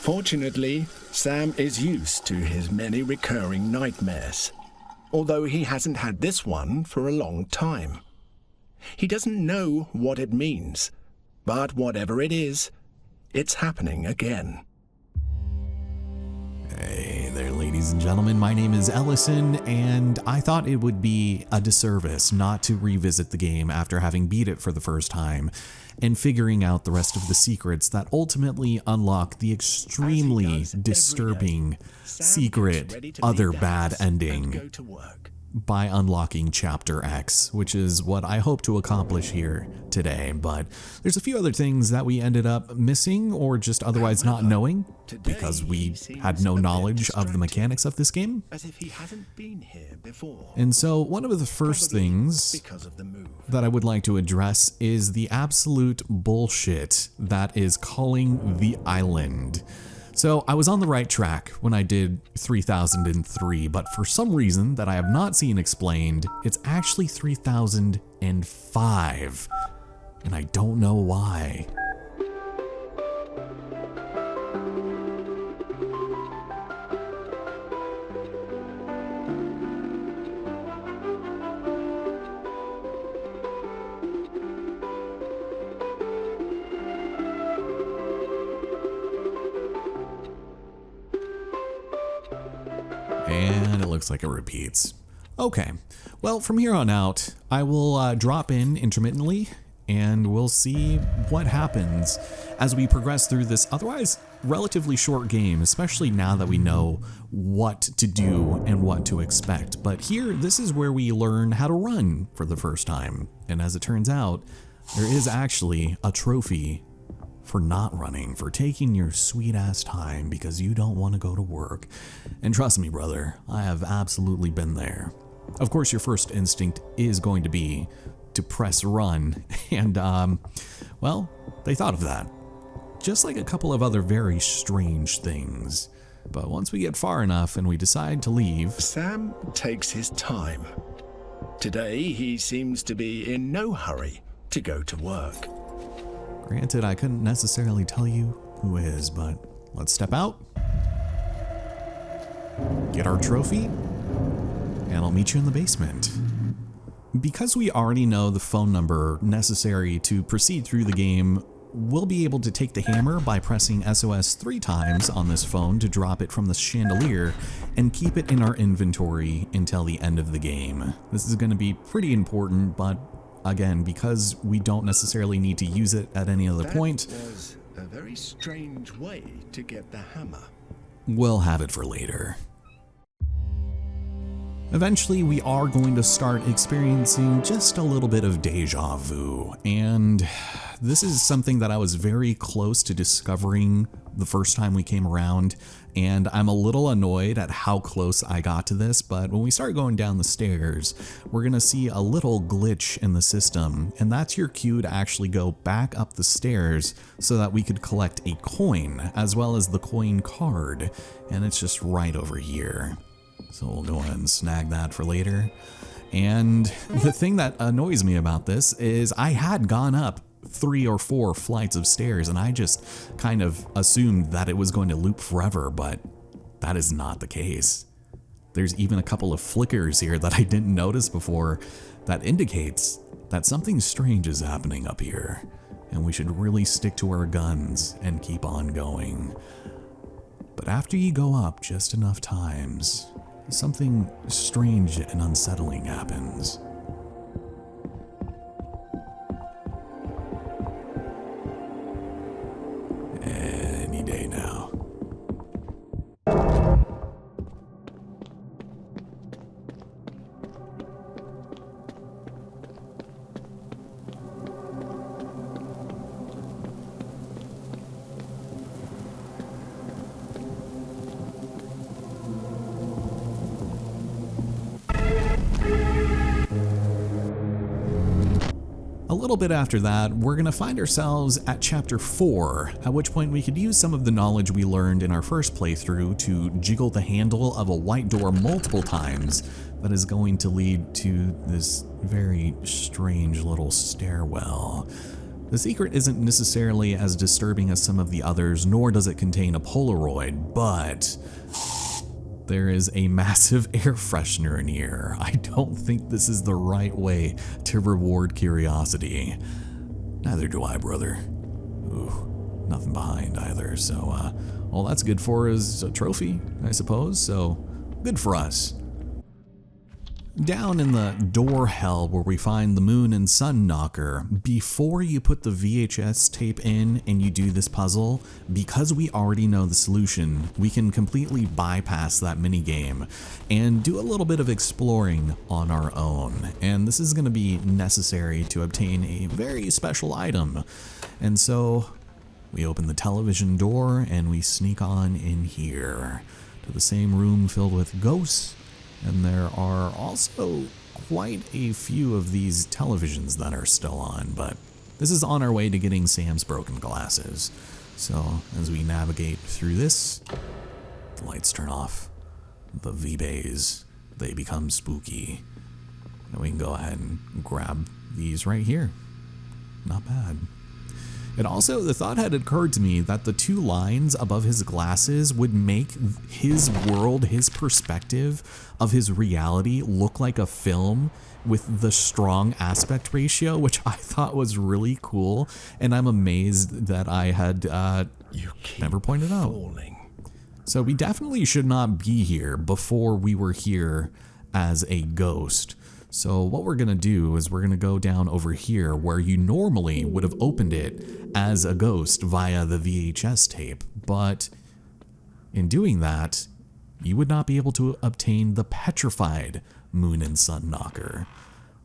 Fortunately, Sam is used to his many recurring nightmares, although he hasn't had this one for a long time. He doesn't know what it means, but whatever it is, it's happening again. Hey there, ladies and gentlemen. My name is Ellison, and I thought it would be a disservice not to revisit the game after having beat it for the first time and figuring out the rest of the secrets that ultimately unlock the extremely disturbing secret other bad ending by unlocking Chapter X, which is what I hope to accomplish here today. But there's a few other things that we ended up missing or just otherwise not knowing because we had no knowledge of the mechanics of this game. And so one of the first things that I would like to address is the absolute bullshit that is calling the island. So I was on the right track when I did 3003, but for some reason that I have not seen explained, it's actually 3005, and I don't know why. And it looks like it repeats. Okay, well, from here on out, I will drop in intermittently and we'll see what happens as we progress through this otherwise relatively short game, especially now that we know what to do and what to expect. But here, this is where we learn how to run for the first time. And as it turns out, there is actually a trophy for not running, for taking your sweet ass time because you don't want to go to work. And trust me, brother, I have absolutely been there. Of course, your first instinct is going to be to press run, and well, they thought of that. Just like a couple of other very strange things. But once we get far enough and we decide to leave, Sam takes his time. Today, he seems to be in no hurry to go to work. Granted, I couldn't necessarily tell you who is, but let's step out, get our trophy, and I'll meet you in the basement. Because we already know the phone number necessary to proceed through the game, we'll be able to take the hammer by pressing SOS 3 times on this phone to drop it from the chandelier and keep it in our inventory until the end of the game. This is going to be pretty important, but again, because we don't necessarily need to use it at any other point, that was a very strange way to get the hammer. We'll have it for later. Eventually, we are going to start experiencing just a little bit of deja vu, and this is something that I was very close to discovering the first time we came around, and I'm a little annoyed at how close I got to this, but when we start going down the stairs, we're gonna see a little glitch in the system, and that's your cue to actually go back up the stairs so that we could collect a coin, as well as the coin card, and it's just right over here. So we'll go ahead and snag that for later. And the thing that annoys me about this is I had gone up 3 or 4 flights of stairs and I just kind of assumed that it was going to loop forever, but that is not the case. There's even a couple of flickers here that I didn't notice before that indicates that something strange is happening up here, and we should really stick to our guns and keep on going. But after you go up just enough times, something strange and unsettling happens. Any day now. A little bit after that, we're going to find ourselves at Chapter 4, at which point we could use some of the knowledge we learned in our first playthrough to jiggle the handle of a white door multiple times that is going to lead to this very strange little stairwell. The secret isn't necessarily as disturbing as some of the others, nor does it contain a Polaroid, but there is a massive air freshener in here. I don't think this is the right way to reward curiosity. Neither do I, brother. Ooh, nothing behind either, so, all that's good for is a trophy, I suppose, so good for us. Down in the door hell where we find the moon and sun knocker, before you put the VHS tape in and you do this puzzle, because we already know the solution, we can completely bypass that minigame and do a little bit of exploring on our own. And this is going to be necessary to obtain a very special item. And so we open the television door and we sneak on in here to the same room filled with ghosts. And there are also quite a few of these televisions that are still on, but this is on our way to getting Sam's broken glasses. So as we navigate through this, the lights turn off, the V-Bays, they become spooky. And we can go ahead and grab these right here. Not bad. And also, the thought had occurred to me that the two lines above his glasses would make his world, his perspective of his reality look like a film with the strong aspect ratio, which I thought was really cool. And I'm amazed that I had never pointed out. So we definitely should not be here before we were here as a ghost. So what we're gonna do is we're gonna go down over here where you normally would have opened it as a ghost via the VHS tape, but in doing that, you would not be able to obtain the petrified moon and sun knocker.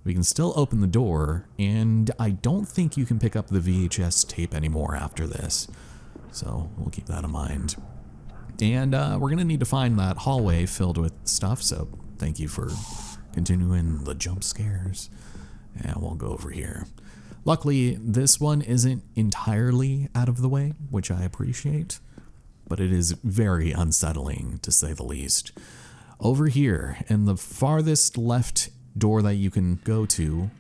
We can still open the door, and I don't think you can pick up the VHS tape anymore after this. So we'll keep that in mind. And we're gonna need to find that hallway filled with stuff, so thank you for continuing the jump scares. And we'll go over here. Luckily, this one isn't entirely out of the way, which I appreciate, but it is very unsettling to say the least. Over here, in the farthest left door that you can go to,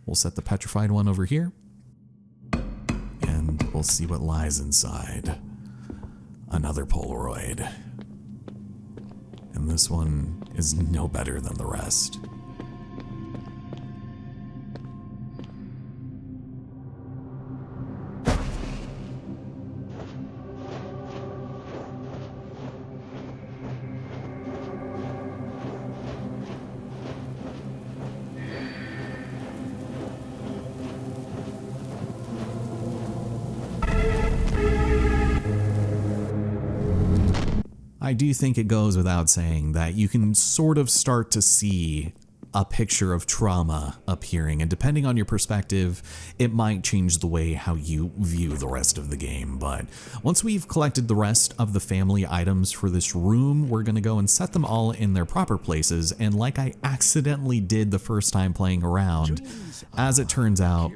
we'll set the petrified one over here, and we'll see what lies inside. Another Polaroid. And this one is no better than the rest. I do think it goes without saying that you can sort of start to see a picture of trauma appearing, and depending on your perspective, it might change the way how you view the rest of the game. But once we've collected the rest of the family items for this room, we're going to go and set them all in their proper places. And like I accidentally did the first time playing around, as it turns out,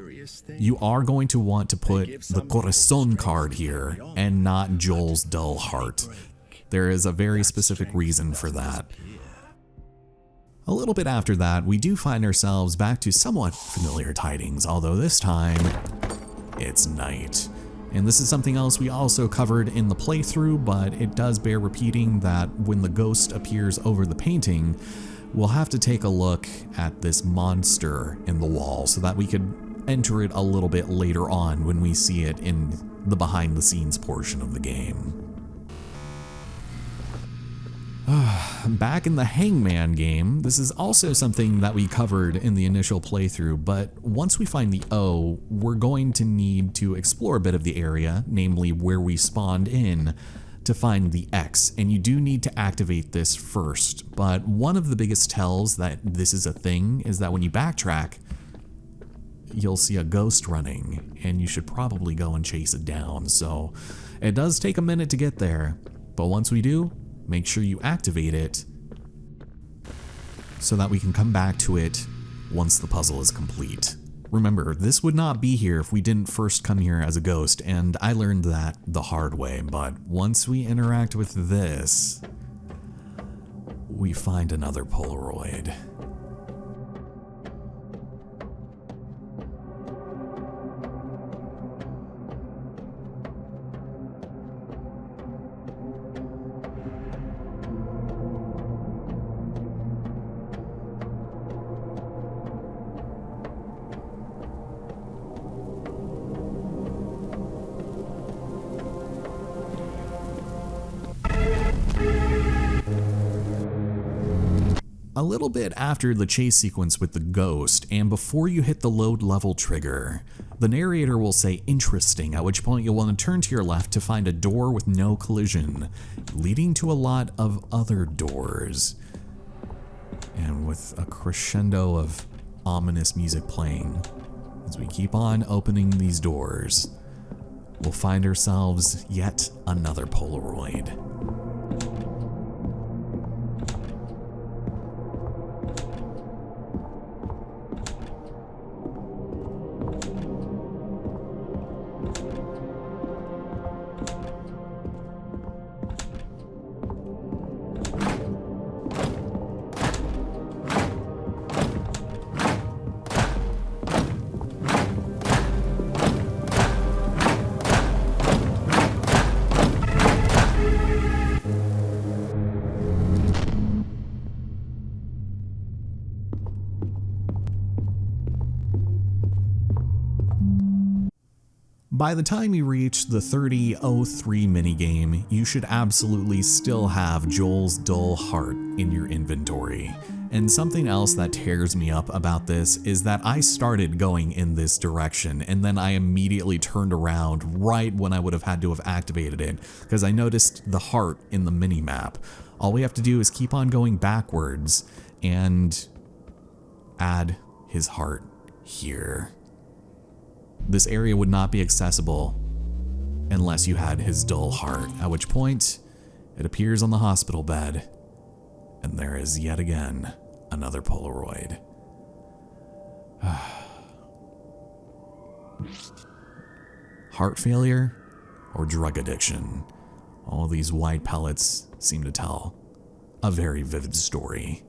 you are going to want to put the Corazon card here and not Joel's dull heart. There is a very specific reason for that. A little bit after that, we do find ourselves back to somewhat familiar tidings, although this time, it's night. And this is something else we also covered in the playthrough, but it does bear repeating that when the ghost appears over the painting, we'll have to take a look at this monster in the wall so that we could enter it a little bit later on when we see it in the behind the scenes portion of the game. Back in the Hangman game, this is also something that we covered in the initial playthrough, but once we find the O, we're going to need to explore a bit of the area, namely where we spawned in, to find the X, and you do need to activate this first. But one of the biggest tells that this is a thing is that when you backtrack, you'll see a ghost running, and you should probably go and chase it down. So it does take a minute to get there, but once we do, make sure you activate it so that we can come back to it once the puzzle is complete. Remember, this would not be here if we didn't first come here as a ghost, and I learned that the hard way, but once we interact with this, we find another Polaroid. a little bit after the chase sequence with the ghost, and before you hit the load level trigger, the narrator will say interesting, at which point you'll want to turn to your left to find a door with no collision, leading to a lot of other doors. And with a crescendo of ominous music playing, as we keep on opening these doors, we'll find ourselves yet another Polaroid. By the time you reach the 30:03 minigame, you should absolutely still have Joel's dull heart in your inventory. And something else that tears me up about this is that I started going in this direction and then I immediately turned around right when I would have had to have activated it because I noticed the heart in the minimap. All we have to do is keep on going backwards and add his heart here. This area would not be accessible unless you had his dull heart, at which point it appears on the hospital bed, and there is yet again another Polaroid. Heart failure or drug addiction? All these white pellets seem to tell a very vivid story.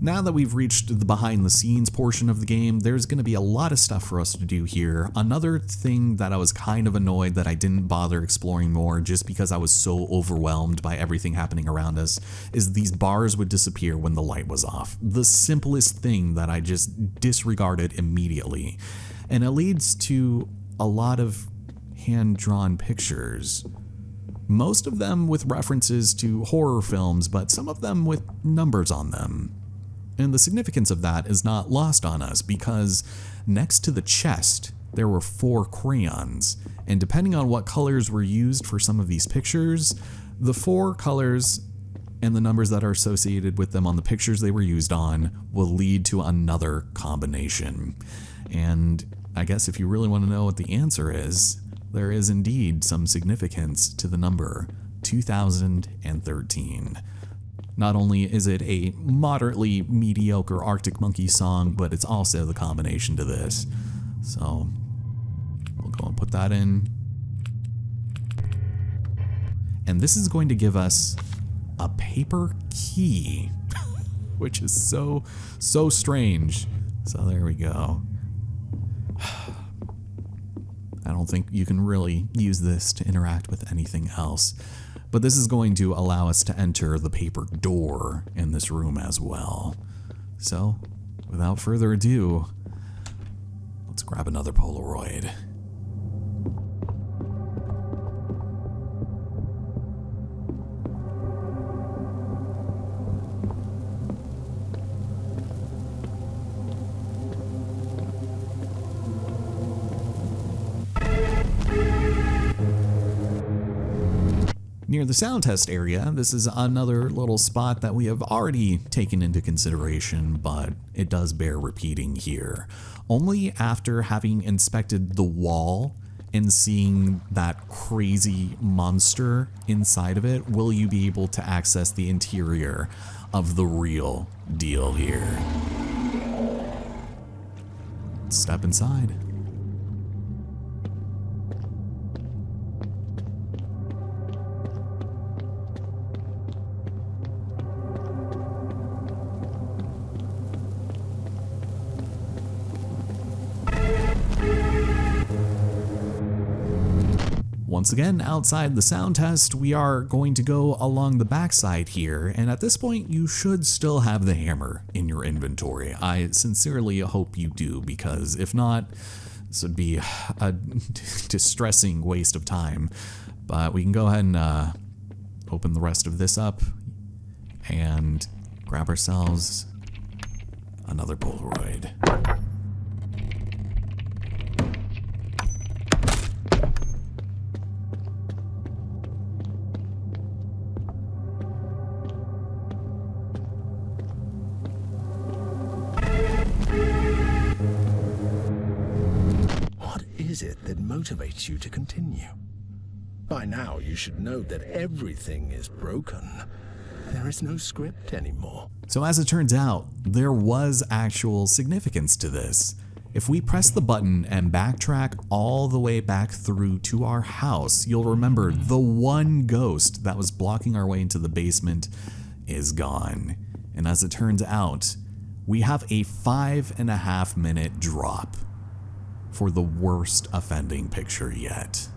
Now that we've reached the behind the scenes portion of the game, there's going to be a lot of stuff for us to do here. Another thing that I was kind of annoyed that I didn't bother exploring more just because I was so overwhelmed by everything happening around us is these bars would disappear when the light was off. The simplest thing that I just disregarded immediately. And it leads to a lot of hand-drawn pictures. Most of them with references to horror films, but some of them with numbers on them. And the significance of that is not lost on us because next to the chest, there were 4 crayons. And depending on what colors were used for some of these pictures, the 4 colors and the numbers that are associated with them on the pictures they were used on will lead to another combination. And I guess if you really want to know what the answer is, there is indeed some significance to the number 2013. Not only is it a moderately mediocre Arctic Monkey song, but it's also the combination to this. So we'll go and put that in. And this is going to give us a paper key, which is so strange. So there we go. I don't think you can really use this to interact with anything else. But this is going to allow us to enter the paper door in this room as well. So, without further ado, let's grab another Polaroid. Near the sound test area, this is another little spot that we have already taken into consideration, but it does bear repeating here. Only after having inspected the wall and seeing that crazy monster inside of it will you be able to access the interior of the real deal here. Let's step inside. Once again, outside the sound test, we are going to go along the backside here, and at this point you should still have the hammer in your inventory. I sincerely hope you do, because if not, this would be a distressing waste of time. But we can go ahead and open the rest of this up and grab ourselves another Polaroid. What is it that motivates you to continue? By now, you should know that everything is broken. There is no script anymore. So as it turns out, there was actual significance to this. If we press the button and backtrack all the way back through to our house, you'll remember the one ghost that was blocking our way into the basement is gone. And as it turns out, we have a 5.5 minute drop for the worst offending picture yet.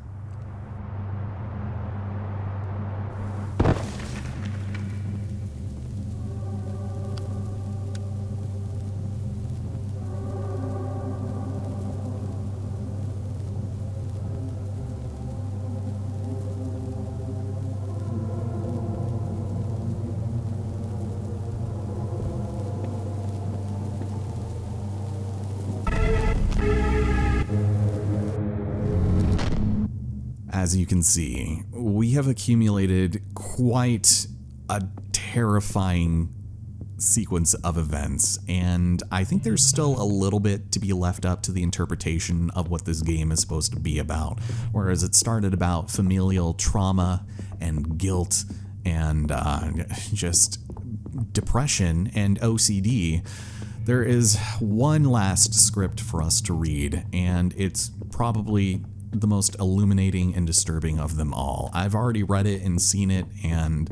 As you can see, we have accumulated quite a terrifying sequence of events, and I think there's still a little bit to be left up to the interpretation of what this game is supposed to be about. Whereas it started about familial trauma and guilt and just depression and OCD, there is one last script for us to read, and it's probably the most illuminating and disturbing of them all. I've already read it and seen it, and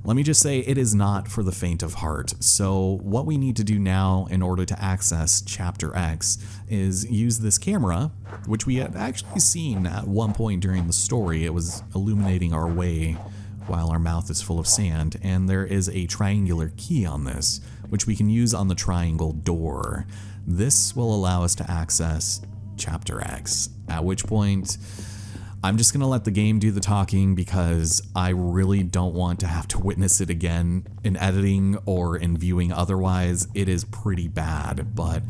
let me just say it is not for the faint of heart. So what we need to do now in order to access Chapter X is use this camera, which we had actually seen at one point during the story. It was illuminating our way while our mouth is full of sand, and there is a triangular key on this, which we can use on the triangle door. This will allow us to access Chapter X, at which point I'm just gonna let the game do the talking because I really don't want to have to witness it again in editing or in viewing otherwise. It is pretty bad, but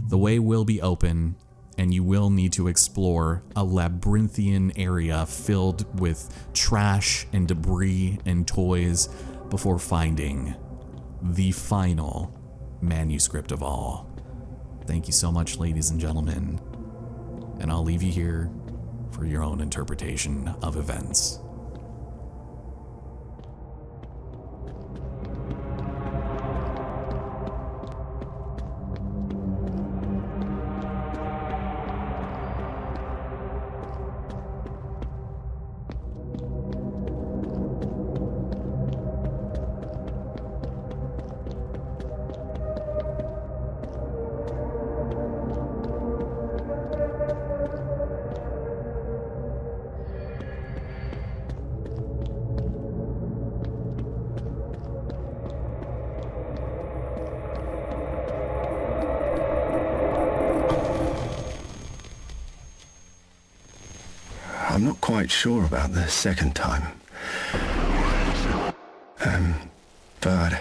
the way will be open and you will need to explore a labyrinthian area filled with trash and debris and toys before finding the final manuscript of all. Thank you so much, ladies and gentlemen. And I'll leave you here for your own interpretation of events. I'm not quite sure about the second time. But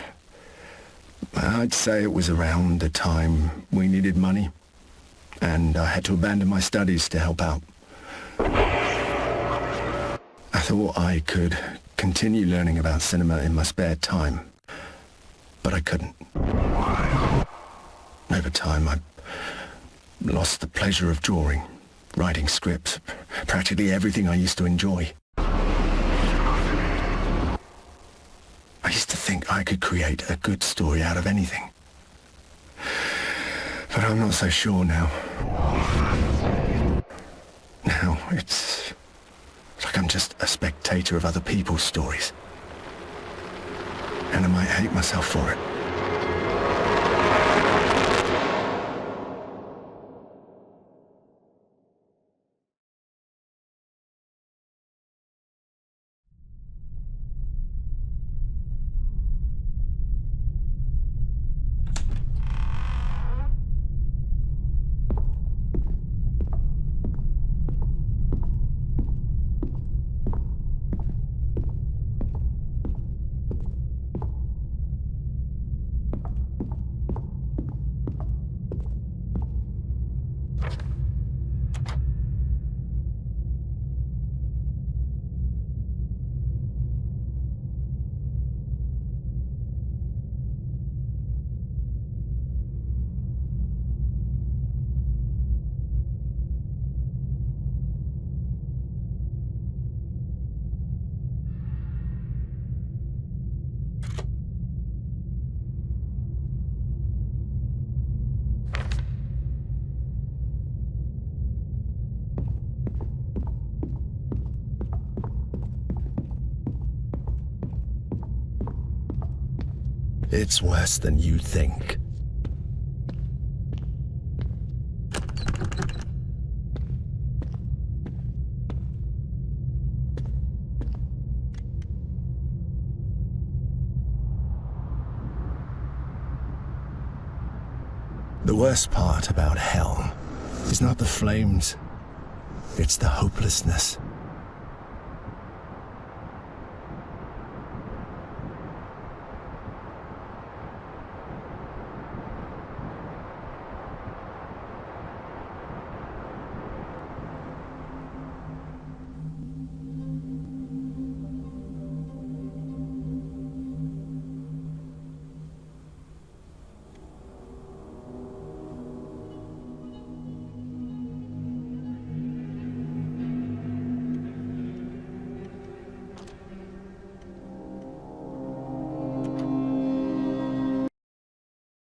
I'd say it was around the time we needed money, and I had to abandon my studies to help out. I thought I could continue learning about cinema in my spare time, but I couldn't. Over time, I lost the pleasure of drawing, writing scripts, practically everything I used to enjoy. I used to think I could create a good story out of anything. But I'm not so sure now. Now it's like I'm just a spectator of other people's stories. And I might hate myself for it. It's worse than you think. The worst part about hell is not the flames, it's the hopelessness.